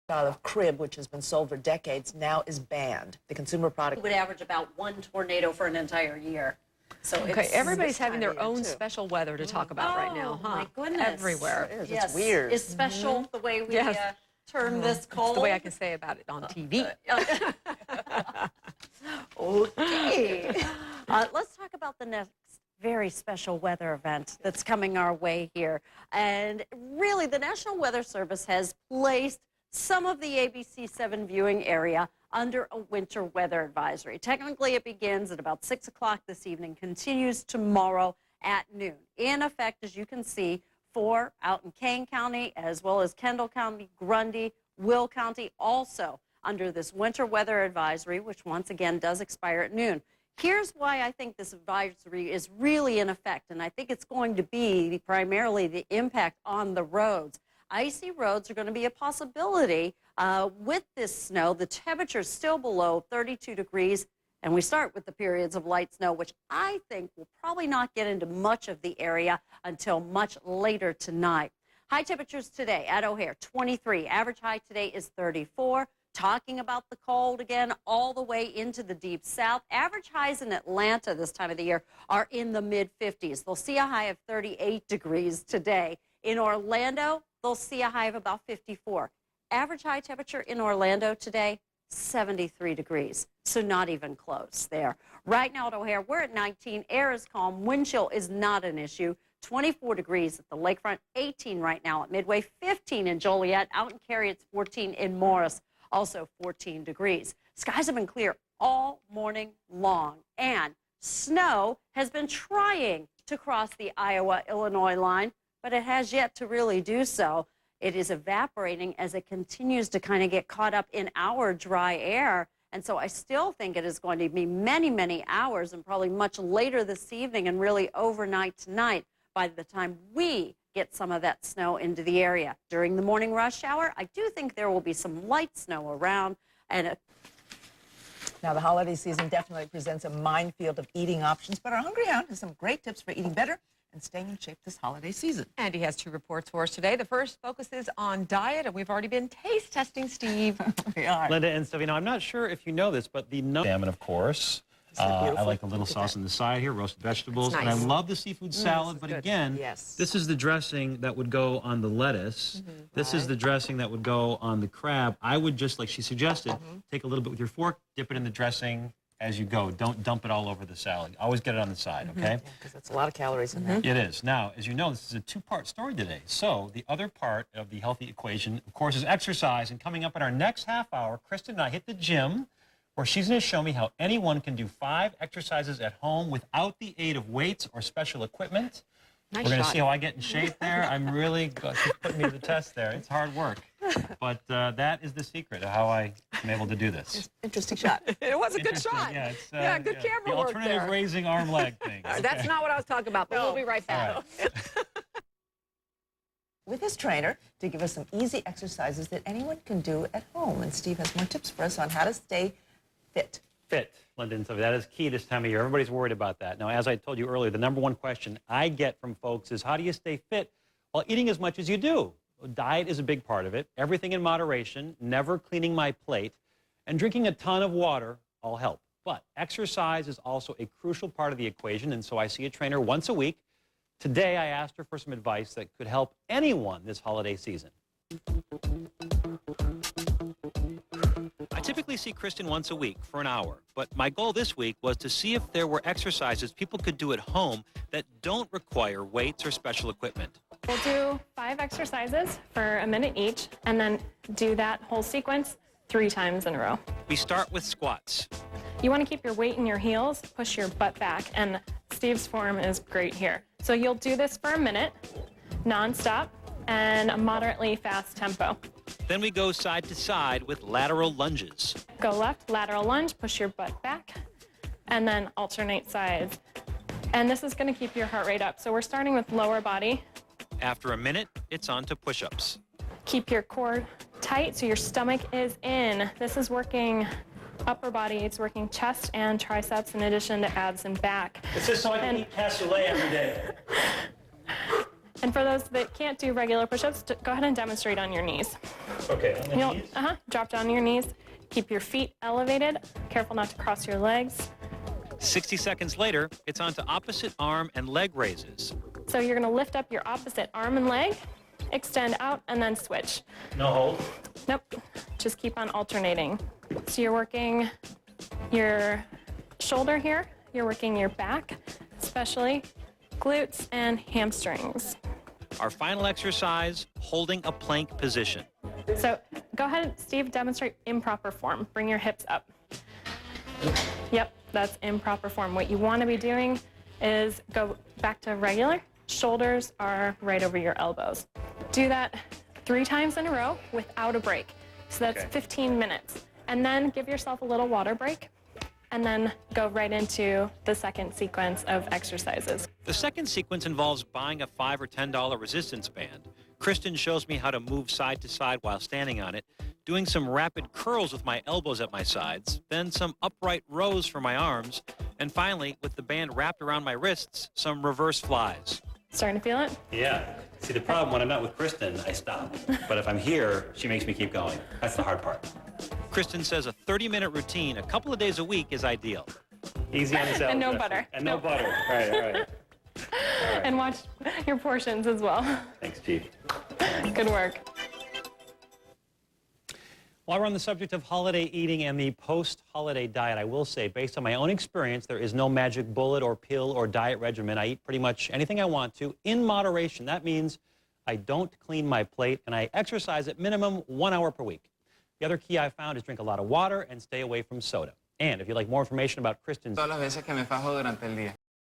style of crib, which has been sold for decades, now is banned. The consumer product would average about 1 tornado for an entire year. So okay, everybody's having their own special weather to talk about right now, huh? My goodness. Everywhere. It is. Yes. It's weird. It's special the way we term this cold. That's the way I can say about it on TV. Okay. Let's talk about the next very special weather event that's coming our way here. And really, the National Weather Service has placed some of the ABC 7 viewing area under a winter weather advisory. Technically, it begins at about 6 o'clock this evening, continues tomorrow at noon. In effect, as you can see, for out in Kane County, as well as Kendall County, Grundy, Will County, also under this winter weather advisory, which once again does expire at noon. Here's why I think this advisory is really in effect, and I think it's going to be primarily the impact on the roads. Icy roads are going to be a possibility with this snow. The temperature is still below 32 degrees, and we start with the periods of light snow, which I think will probably not get into much of the area until much later tonight. High temperatures today at O'Hare, 23. Average high today is 34. Talking about the cold again all the way into the deep south. Average highs in Atlanta this time of the year are in the mid-50s. They'll see a high of 38 degrees today. In Orlando, they'll see a high of about 54. Average high temperature in Orlando today, 73 degrees. So not even close there. Right now at O'Hare, we're at 19. Air is calm. Wind chill is not an issue. 24 degrees at the lakefront, 18 right now at Midway, 15 in Joliet. Out in Cary, it's 14 in Morris, also 14 degrees. Skies have been clear all morning long, and snow has been trying to cross the Iowa-Illinois line, but it has yet to really do so. It is evaporating as it continues to kind of get caught up in our dry air. And so I still think it is going to be many, many hours and probably much later this evening and really overnight tonight by the time we get some of that snow into the area. During the morning rush hour, I do think there will be some light snow around. And now, the holiday season definitely presents a minefield of eating options, but our Hungry Hound has some great tips for eating better and staying in shape this holiday season. And he has 2 reports for us today. The first focuses on diet, and we've already been taste testing, Steve. We are. Linda and Sylvia, I'm not sure if you know this, but the salmon, of course. I like a little sauce on the side here, roasted vegetables. Nice. And I love the seafood salad, but good. again, this is the dressing that would go on the lettuce. This is the dressing that would go on the crab. I would just, like she suggested, take a little bit with your fork, dip it in the dressing as you go. Don't dump it all over the salad. Always get it on the side, okay? Because that's a lot of calories in there. It is. Now, as you know, this is a 2-part story today. So the other part of the healthy equation, of course, is exercise. And coming up in our next half hour, Kristen and I hit the gym, where she's going to show me how anyone can do 5 exercises at home without the aid of weights or special equipment. Nice We're going to shot. see how I get in shape there. I'm really, she's putting me to the test there. It's hard work. But that is the secret of how I am able to do this. Interesting shot. It was a good Interesting, shot. Yeah, it's, good camera the work alternative there. raising arm leg thing. That's Okay. not what I was talking about, but we'll be right back. All right. With his trainer to give us some easy exercises that anyone can do at home. And Steve has more tips for us on how to stay fit. Fit, Linda and Sylvia. That is key this time of year. Everybody's worried about that. Now, as I told you earlier, the #1 question I get from folks is, how do you stay fit while eating as much as you do? Well, diet is a big part of it. Everything in moderation, never cleaning my plate, and drinking a ton of water all help. But exercise is also a crucial part of the equation, and so I see a trainer once a week. Today, I asked her for some advice that could help anyone this holiday season. I typically see Kristen once a week for an hour, but my goal this week was to see if there were exercises people could do at home that don't require weights or special equipment. We'll do 5 exercises for a minute each, and then do that whole sequence 3 times in a row. We start with squats. You want to keep your weight in your heels, push your butt back, and Steve's form is great here. So you'll do this for a minute, non-stop, and a moderately fast tempo. Then we go side to side with lateral lunges. Go left, lateral lunge, push your butt back, and then alternate sides. And this is going to keep your heart rate up. So we're starting with lower body. After a minute, it's on to push-ups. Keep your core tight so your stomach is in. This is working upper body. It's working chest and triceps in addition to abs and back. It's just so I can eat cassoulet every day. And for those that can't do regular push-ups, go ahead and demonstrate on your knees. Okay, on the You'll knees? drop down on your knees. Keep your feet elevated. Careful not to cross your legs. 60 seconds later, it's on to opposite arm and leg raises. So you're going to lift up your opposite arm and leg, extend out, and then switch. No hold. Nope. Just keep on alternating. So you're working your shoulder here. You're working your back, especially glutes and hamstrings. Our final exercise, holding a plank position. So go ahead, Steve, demonstrate improper form. Bring your hips up. Yep, that's improper form. What you want to be doing is go back to regular. Shoulders are right over your elbows. Do that 3 times in a row without a break. So that's 15 minutes. And then give yourself a little water break. And then go right into the second sequence of exercises. The second sequence involves buying a $5 or $10 resistance band. Kristen shows me how to move side to side while standing on it, doing some rapid curls with my elbows at my sides, then some upright rows for my arms, and finally, with the band wrapped around my wrists, some reverse flies. Starting to feel it? Yeah. See, the problem when I'm not with Kristen, I stop. But if I'm here, she makes me keep going. That's the hard part. Kristen says a 30-minute routine a couple of days a week is ideal. Easy on the salad And no dressing. butter. And no butter. All right, all right. And watch your portions as well. Thanks, Chief. Good work. While we're on the subject of holiday eating and the post-holiday diet, I will say, based on my own experience, there is no magic bullet or pill or diet regimen. I eat pretty much anything I want to in moderation. That means I don't clean my plate and I exercise at minimum 1 hour per week. The other key I found is drink a lot of water and stay away from soda. And if you'd like more information about Kristen's Todas las veces que me fajo durante el día.